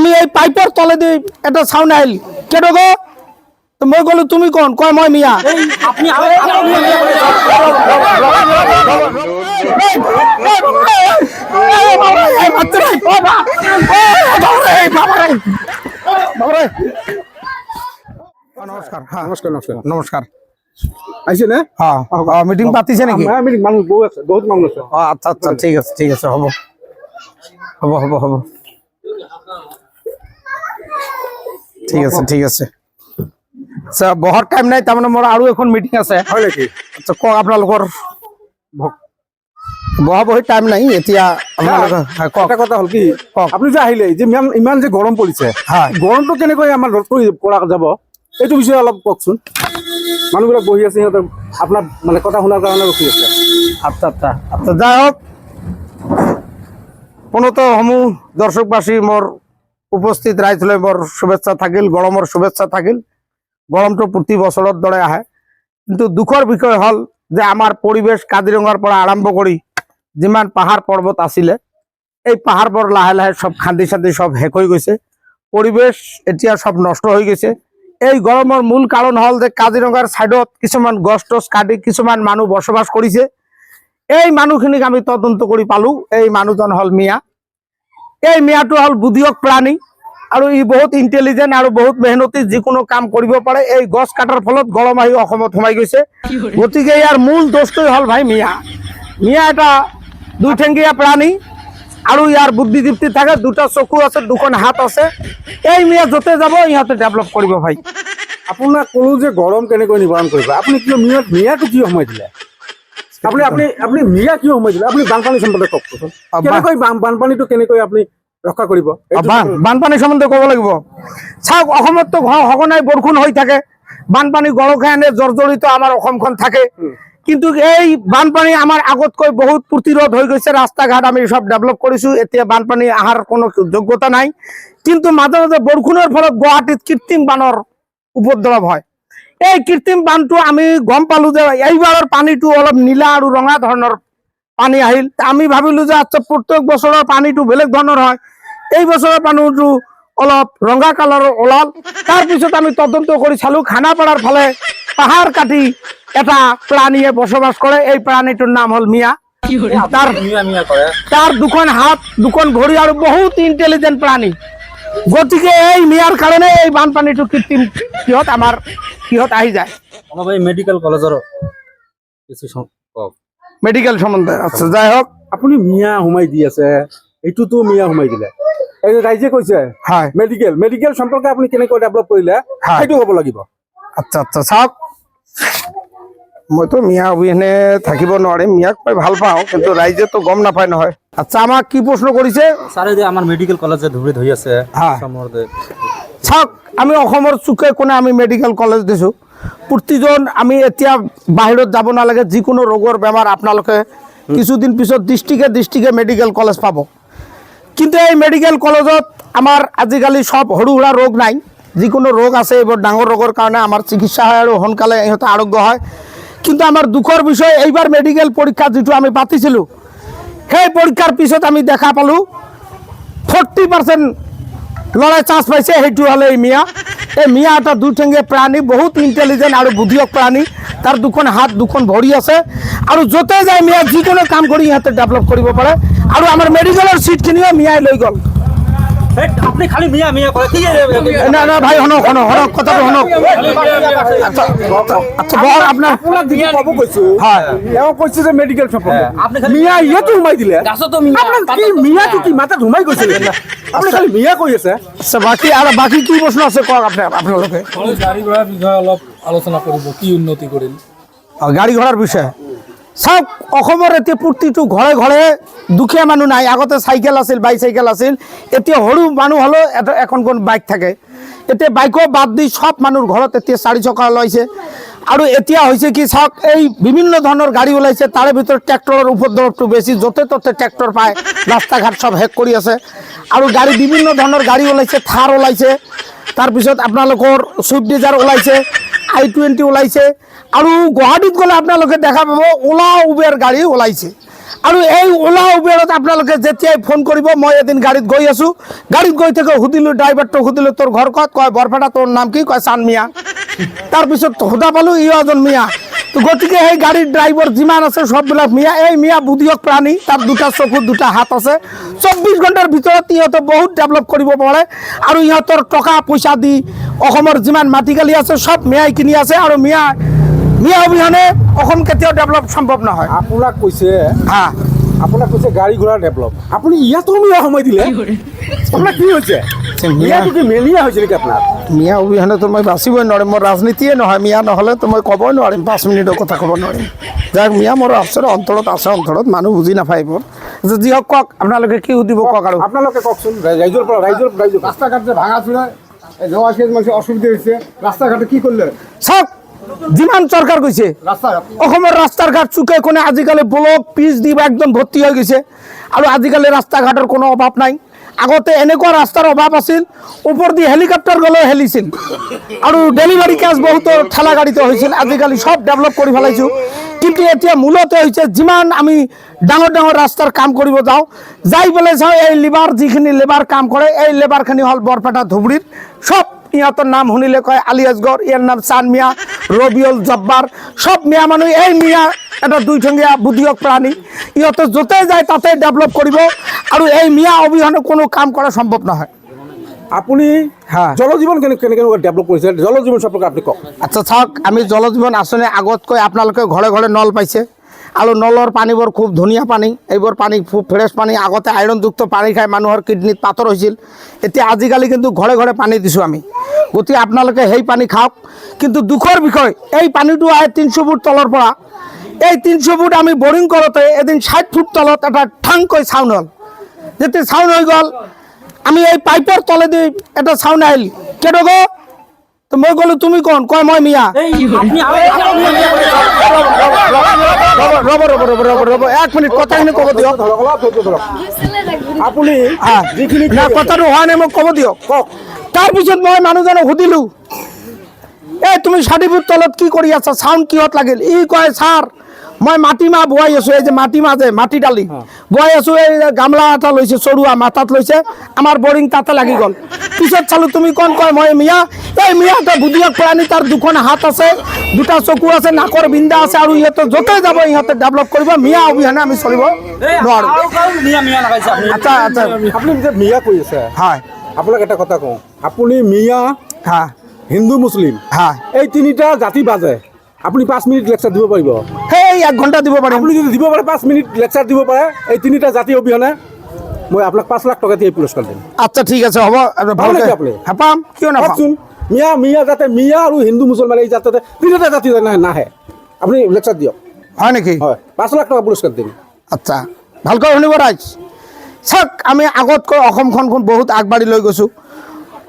আমি এই পাইপের তলে দিয়ে একটা সাউন্ড আইল কেটো গো তো মই গলো তুমি কোন কয় মই মিয়া আপনি নমস্কার নমস্কার নমস্কার নমস্কার আইছে না হ্যাঁ মিটিং পাতিছে নাকি মিটিং মানুষ বহু আছে বহুত মানুষ আছে আচ্ছা আচ্ছা ঠিক আছে হব হব হব হব ঠিক আছে আচ্ছা বহৰ টাইম নাই তাৰমানে মোৰ আৰু এখন মিটিং আছে হয় নেকি আচ্ছা কওক আপোনালোকৰ বহি টাইম নাই এতিয়া আপোনালোকৰ কওক এটা কথা হল কি কওক। আপনি যে আহিলে যে ইমান যে গৰম পৰিছে হয়। গৰমটো কেনেকৈ আমাৰ ৰোধ কৰা যাব এইটো বিষয়ে অলপ কওকচোন মানুহবিলাক বহি আছে সিহঁতে আপোনাৰ মানে কথা শুনাৰ কাৰণে ৰখি আছে আচ্ছা আচ্ছা আচ্ছা যাই হোক পুনত সমূহ দৰ্শকবাসী মোৰ উপস্থিত ৰাইজলৈ মোৰ শুভেচ্ছা থাকিল গৰমৰ শুভেচ্ছা থাকিল গৰমটো প্ৰতি বছৰৰ দৰে আহে কিন্তু দুখৰ বিষয় হ'ল যে আমাৰ পৰিৱেশ কাজিৰঙাৰ পৰা আৰম্ভ কৰি যিমান পাহাৰ পৰ্বত আছিলে এই পাহাৰবোৰ লাহে লাহে সব খান্দি খান্দি সব শেষ হৈ গৈছে পৰিৱেশ এতিয়া সব নষ্ট হৈ গৈছে এই গৰমৰ মূল কাৰণ হ'ল যে কাজিৰঙাৰ ছাইডত কিছুমান গছ টছ কাটি কিছুমান মানুহ বসবাস কৰিছে এই মানুহখিনিক আমি তদন্ত কৰি পালো এই মানুহজন হ'ল মিয়া এই মিয়াটো হ'ল বুদ্ধিয়ক প্ৰাণী আৰু ই বহুত ইণ্টেলিজেন্ট আৰু বহুত মেহনতি যিকোনো কাম কৰিব পাৰে এই গছ কাটাৰ ফলত গৰম আহি অসমত সোমাই গৈছে গতিকে ইয়াৰ মূল দোষটোই হ'ল ভাই মিয়া এটা দুইঠেঙীয়া প্ৰাণী আৰু ইয়াৰ বুদ্ধিদীপ্তি থাকে দুটা চকু আছে দুখন হাত আছে এই মিয়া য'তে যাব ইহঁতে ডেভেলপ কৰিব ভাই আপোনাক ক'লো যে গৰম কেনেকৈ নিবাৰণ কৰিব আপুনি কিয় মিয়াটো কিয় সময় দিলে আপুনি আপুনি আপুনি মিয়া কিয় সময় দিলে আপুনি বানপানী সম্পৰ্কে কওকচোন কেনেকৈ বানপানীটো কেনেকৈ আপুনি ৰক্ষা কৰিব বানপানী সম্বন্ধে ক'ব লাগিব চাওক অসমততো সঘনাই বৰষুণ হৈ থাকে বানপানী গৰখে আনে জৰ্জৰিত আমাৰ অসমখন থাকে কিন্তু এই বানপানী আমাৰ আগতকৈ বহুত প্ৰতিৰোধ হৈ গৈছে ৰাস্তা ঘাট আমি সব ডেভেলপ কৰিছো এতিয়া বানপানী অহাৰ কোনো যোগ্যতা নাই কিন্তু মাজে মাজে বৰষুণৰ ফলত গুৱাহাটীত কৃত্ৰিম বানৰ উপদ্ৰৱ হয় এই কৃত্ৰিম বানটো আমি গম পালো যে এইবাৰৰ পানীটো অলপ নীলা আৰু ৰঙা ধৰণৰ পানী আহিল আমি ভাবিলো যে আচ্ছা প্ৰত্যেক বছৰৰ পানীটো বেলেগ ধৰণৰ হয় এই বছৰৰ পানীটো অলপ ৰঙা কালাৰৰ ওলাল তাৰপিছত আমি তদন্ত কৰি চালো খানাপাৰাৰ ফালে পাহাৰ কাটি এটা প্ৰাণীয়ে বসবাস কৰে এই প্ৰাণীটোৰ নাম হ'ল মিয়া তাৰ দুখন হাত দুখন ভৰি আৰু বহুত ইণ্টেলিজেন্ট প্ৰাণী গতিকে এই মিয়াৰ কাৰণে এই বানপানীটো কৃত্ৰিম কিহত আহি যায় মেডিকেল কলেজৰ কিছু মেডিকেল সম্বন্ধে আচ্ছা যাই হোক আপুনি মিয়া সোমাই দি আছে এইটোতো মিয়া সোমাই দিলে এই যে ৰাইজে কৈছে হয় মেডিকেল সম্পৰ্কে আপুনি কেনেকৈ ডেভেলপ কৰিলে সেইটো হ'ব লাগিব আচ্ছা চাওক মইতো মিয়া অবিহনে থাকিব নোৱাৰিম মিয়াক পাই ভাল পাওঁ কিন্তু ৰাইজেতো গম নাপায় নহয় আচ্ছা আমাক কি প্ৰশ্ন কৰিছে ছাৰে যে আমাৰ মেডিকেল কলেজে ধুবুৰীত হৈ আছে চাওক আমি অসমৰ চুকে কোণে আমি মেডিকেল কলেজ দিছোঁ প্ৰতিজন আমি এতিয়া বাহিৰত যাব নালাগে যিকোনো ৰোগৰ বেমাৰ আপোনালোকে কিছুদিন পিছত ডিষ্ট্ৰিক্টে মেডিকেল কলেজ পাব কিন্তু এই মেডিকেল কলেজত আমাৰ আজিকালি সব সৰু সুৰা ৰোগ নাই যিকোনো ৰোগ আছে এইবোৰ ডাঙৰ ৰোগৰ কাৰণে আমাৰ চিকিৎসা হয় আৰু সোনকালে ইহঁতে আৰোগ্য হয় কিন্তু আমাৰ দুখৰ বিষয় এইবাৰ মেডিকেল পৰীক্ষা যিটো আমি পাতিছিলোঁ সেই পৰীক্ষাৰ পিছত আমি দেখা পালোঁ 40% ল'ৰাই চান্স পাইছে সেইটো হ'লে এই মিয়া এটা দুইঠেঙীয়া প্ৰাণী বহুত ইণ্টেলিজেন্ট আৰু বুদ্ধিয়ক প্ৰাণী তাৰ দুখন হাত দুখন ভৰি আছে আৰু য'তে যায় মিয়া যিকোনো কাম কৰি ইহঁতে ডেভেলপ কৰিব পাৰে আৰু আমাৰ মেডিকেলৰ চিটখিনিও মিয়াই লৈ গ'ল আপনি খালি মিয়া মিয়া কৰে কি না ভাই শুনক কথাটো শুনক আচ্ছা বহৰ আপোনাৰ আপোনাক যিটো ক'ব কৈছো হয় তেওঁ কৈছে যে মেডিকেল সম্পৰ্কে মিয়া ইয়াতো সোমাই দিলে আপোনাক কি মিয়াটো কি মাথাত সোমাই গৈছিল আপুনি খালি মিয়া কৈ আছে আচ্ছা বাকী কি প্ৰশ্ন আছে কওক আপোনালোকে গাড়ী ঘোড়াৰ বিষয়ে অলপ আলোচনা কৰিব কি উন্নতি কৰিল গাড়ী ঘোড়াৰ বিষয়ে চাওক অসমৰ এতিয়া প্ৰতিটো ঘৰে ঘৰে দুখীয়া মানুহ নাই আগতে চাইকেল আছিল বাইচাইকেল আছিল এতিয়া সৰু মানুহ হ'লেও এখন বাইক থাকে এতিয়া বাইকো বাদ দি সব মানুহৰ ঘৰত এতিয়া 4 চকা ওলাইছে আৰু এতিয়া হৈছে কি চাওক এই বিভিন্ন ধৰণৰ গাড়ী ওলাইছে তাৰে ভিতৰত ট্ৰেক্টৰৰ উপদ্ৰৱটো বেছি য'তে ত'তে ট্ৰেক্টৰ পায় ৰাস্তা ঘাট সব শেষ কৰি আছে আৰু গাড়ী বিভিন্ন ধৰণৰ গাড়ী ওলাইছে থাৰ ওলাইছে তাৰপিছত আপোনালোকৰ ছুইফ্ট ডিজাৰ ওলাইছে i20 ওলাইছে আৰু গুৱাহাটীত গ'লে আপোনালোকে দেখা পাব ওলা উবেৰ গাড়ী ওলাইছে আৰু এই ওলা উবেৰত আপোনালোকে যেতিয়াই ফোন কৰিব মই এদিন গাড়ীত গৈ আছো গাড়ীত গৈ থেকে সুধিলো ড্ৰাইভাৰটো সুধিলো তোৰ ঘৰ ক'ত কয় বৰপেটা তোৰ নাম কি কয় চান মিয়া তাৰপিছত সোধা পালো ই এজন মিয়া তো গতিকে সেই গাড়ীৰ ড্ৰাইভাৰ যিমান আছে সববিলাক মিয়া এই মিয়া বুদ্ধিয়ক প্ৰাণী তাৰ দুটা চকু দুটা হাত আছে 24 ঘণ্টাৰ ভিতৰত ইহঁতে বহুত ডেভেলপ কৰিব পাৰে আৰু ইহঁতৰ টকা পইচা দি অসমৰ যিমান মাটিকালি আছে সব মিয়াই কিনি আছে আৰু মিয়া অবিহনে অসম কেতিয়াও ডেভেলপ সম্ভৱ নহয় আপোনাক কৈছে হা গাড়ী ঘোঁৰা ডেভেলপ আপুনি ইয়াতো মিয়া সময় দিলে আপোনাৰ কি হৈছে মিয়াটো কি মেলিয়া হৈছে নেকি আপোনাৰ মিয়া অবিহনেতো মই বাচিবই নোৱাৰিম মোৰ ৰাজনীতিয়ে নহয় মিয়া নহ'লেতো মই ক'বই নোৱাৰিম 5 মিনিটৰ কথা ক'ব নোৱাৰিম যাক মিয়া মোৰ আছে অন্তৰত মানুহ বুজি নাপায় এইবোৰ যি হওক কওক আপোনালোকে কি সুধিব কওক আৰু আপোনালোকে কওকচোন ৰাইজৰ ৰাস্তা ঘাট যে ভাঙা চুৰা মানুহ অসুবিধা হৈছে ৰাস্তা ঘাটে কি কৰিলে চাওক যিমান চৰকাৰ কৈছে ৰাস্তা ঘাট অসমৰ ৰাস্তাৰ ঘাট চুকে কোণে আজিকালি ব্লক পিচ দি একদম ভৰ্তি হৈ গৈছে আৰু আজিকালি ৰাস্তা ঘাটৰ কোনো অভাৱ নাই আগতে এনেকুৱা ৰাস্তাৰ অভাৱ আছিল ওপৰ দি হেলিকপ্টাৰ গ'লেও হেলিছিল আৰু ডেলিভাৰী কেছ বহুতো ঠেলা গাড়ীতে হৈছিল আজিকালি সব ডেভেলপ কৰি পেলাইছোঁ কিন্তু এতিয়া মূলতে হৈছে যিমান আমি ডাঙৰ ডাঙৰ ৰাস্তাৰ কাম কৰিব যাওঁ যাই পেলাই চাওঁ এই লিভাৰ যিখিনি লেবাৰ কাম কৰে এই লেবাৰখিনি হ'ল বৰপেটা ধুবুৰীৰ সব ইহঁতৰ নাম শুনিলে কয় আলী আসগৰ ইয়াৰ নাম চান মিয়া ৰবিউল জব্বাৰ সব মিয়া মানুহ এই মিয়া এটা দুইঠেঙীয়া বুদ্ধিয়ক প্ৰাণী ইহঁতে য'তে যায় তাতে ডেভেলপ কৰিব আৰু এই মিয়া অবিহনে কোনো কাম কৰা সম্ভৱ নহয় আপুনি হা জল জীৱন কেনেকৈ ডেভেলপ কৰিছে জল জীৱন সম্পৰ্কে আপুনি কওক আচ্ছা চাওক আমি জল জীৱন আঁচনি আগতকৈ আপোনালোকে ঘৰে ঘৰে নল পাইছে আৰু নলৰ পানীবোৰ খুব ধুনীয়া পানী এইবোৰ পানী খুব ফ্ৰেছ পানী আগতে আইৰণযুক্ত পানী খাই মানুহৰ কিডনীত পাথৰ হৈছিল এতিয়া আজিকালি কিন্তু ঘৰে ঘৰে পানী দিছোঁ আমি গতিকে আপোনালোকে সেই পানী খাওক কিন্তু দুখৰ বিষয় এই পানীটো আহে 300 ফুট তলৰ পৰা এই 300 ফুট আমি বৰিং কৰোঁতে এদিন 60 ফুট তলত এটা ঠাংকৈ চাউন হ'ল যেতিয়া চাউন হৈ গ'ল আমি এই পাইপৰ তলেদি এটা চাউন আহিল কেনেকৈ তো মই ক'লো তুমি কোন কয় মই মিয়া ৰ'ব 1 মিনিট কথাখিনি ক'ব দিয়ক আপুনি যিখিনি না কথাটো হোৱা নাই মোক ক'ব দিয়ক কওক তাৰপিছত মই মানুহজনক সুধিলোঁ এই তুমি 60 ফুট তলত কি কৰি আছা চাউণ্ড কিহত লাগিল ই কয় ছাৰ মই মাটিমাহ বোৱাই আছোঁ এই যে মাটিমাহ যে মাটি দালি বোৱাই আছোঁ এই গামলা এটা লৈছে চৰুৱা মাথাত লৈছে আমাৰ বৰিং তাতে লাগি গ'ল পিছত চালোঁ তুমি কোন কয় মই মিয়া এই মিয়া এটা বুদ্ধিয়ক প্ৰাণী তাৰ দুখন হাত আছে দুটা চকু আছে নাকৰ বিন্দা আছে আৰু ইহঁতে য'তে যাব ইহঁতে ডেভেলপ কৰিব মিয়া অবিহনে আমি চলিব নোৱাৰোঁ মিয়া লগাইছে আপুনি আচ্ছা আচ্ছা আপুনি যে মিয়া কৈ আছে হয় আপোনাক এটা কথা কওঁ আপুনি মিয়া হা হিন্দু মুছলিম হা এই তিনিটা জাতি বাজে আপুনি 5 মিনিট লেকচাৰ দিব পাৰিব সেই 1 ঘণ্টা দিব পাৰিম আপুনি যদি দিব পাৰে 5 মিনিট লেকচাৰ দিব পাৰে এই তিনিটা জাতি অবিহনে মই আপোনাক 5 লাখ টকা দিয়ে পুৰস্কাৰ দিম আচ্ছা ঠিক আছে হ'ব ভালকৈ নেকি আপুনি? পাম কিয় নাপাম কওকচোন মিয়া যাতে মিয়া আৰু হিন্দু মুছলমান এই যাতে তিনিটা জাতি নাহে আপুনি লেকচাৰ দিয়ক হয় নেকি হয় 5 লাখ টকা পুৰস্কাৰ দিম আচ্ছা ভালকৈ শুনিব ৰাইজ চাওক আমি আগতকৈ অসমখন বহুত আগবাঢ়ি লৈ গৈছোঁ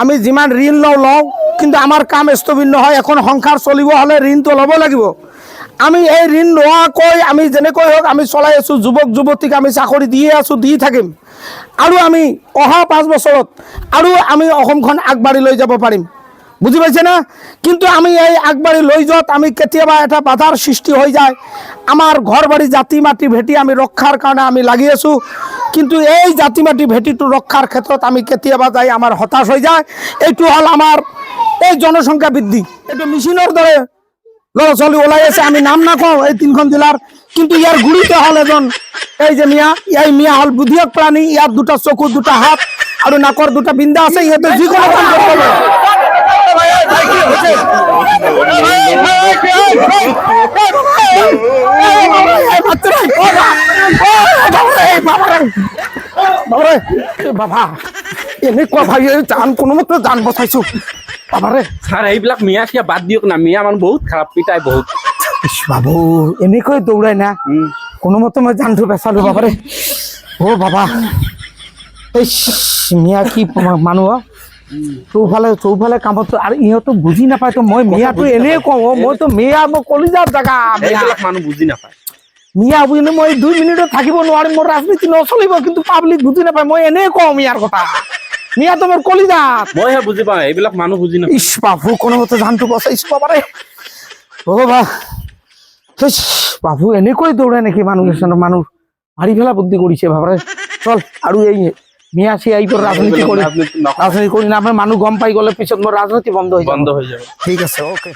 আমি যিমান ঋণ লওঁ কিন্তু আমাৰ কাম স্থবিৰ নহয় এখন সংসাৰ চলিব হ'লে ঋণটো ল'ব লাগিব আমি এই ঋণ নোহোৱাকৈ আমি যেনেকৈ হওক আমি চলাই আছোঁ যুৱক যুৱতীক আমি চাকৰি দিয়ে আছোঁ দি থাকিম আৰু আমি অহা 5 বছৰত আৰু আমি অসমখন আগবাঢ়ি লৈ যাব পাৰিম বুজি পাইছে না কিন্তু আমি এই আগবাঢ়ি লৈ যোৱাত আমি কেতিয়াবা এটা বাধাৰ সৃষ্টি হৈ যায় আমাৰ ঘৰ বাৰী জাতি মাটি ভেটি আমি ৰক্ষাৰ কাৰণে আমি লাগি আছোঁ কিন্তু এই জাতি মাটি ভেটিটো ৰক্ষাৰ ক্ষেত্ৰত আমি কেতিয়াবা যাই আমাৰ হতাশ হৈ যায় এইটো হ'ল আমাৰ এই জনসংখ্যা বৃদ্ধি এইটো মেচিনৰ দৰে ল'ৰা ছোৱালী ওলাই আছে আমি নাম নাকওঁ এই 3খন জিলাৰ কিন্তু ইয়াৰ গুৰিতে হ'ল এজন এই যে মিয়া এই মিয়া হ'ল বুদ্ধিয়ক প্ৰাণী ইয়াৰ দুটা চকু দুটা হাত আৰু নাকৰ দুটা বিন্দা আছে ইহঁতে যিকোনো কাম কৰিব বাবা এনেকুৱা ভাই জান কোনোমতে জান বচাইছো বাবাৰে স্যার এইবিলাক মিয়া সিয়া বাদ দিয়ক না মিয়া মানুহ বহুত খারাপ পিটাই বহুত বাবু এনেকৈ দৌৰাই না কোনোমতে মই জানটো বেচালো বাবাৰে অ বাবা এই মিয়া কি মানুহ চৌফালে কামত আৰু ইহঁতো বুজি নাপায় তো মই মিয়াটো এনেই কওঁ মইতো মিয়া মই কলিজাৰ জেগা এইবিলাক মানুহ বুজি নাপায় মিয়া বুজিলে মই 2 মিনিটত থাকিব নোৱাৰিম মোৰ ৰাজনীতি নচলিব কিন্তু পাব্লিক বুজি নাপায় মই এনেই কওঁ মিয়াৰ কথা মিয়া তো মোৰ কলিজাত মইহে বুজি পাওঁ এইবিলাক মানুহ বুজি নাপায় ইস বাবু কোনোমতে জানটো বচাইছো বাবাৰে অ বা বাবু এনেকৈ দৌৰে নেকি মানুহ মানুহ মারি ফেলা বুদ্ধি করিছে ভাবরে চল আৰু এই মিয়া সি এই করে রাজনীতি করি আপনি রাজনীতি করি না আপনার মানুষ গম পাই গেলে পিছত মোর রাজনীতি বন্ধ হয়ে যাবে বন্ধ হয়ে যাবে ঠিক আছে ওকে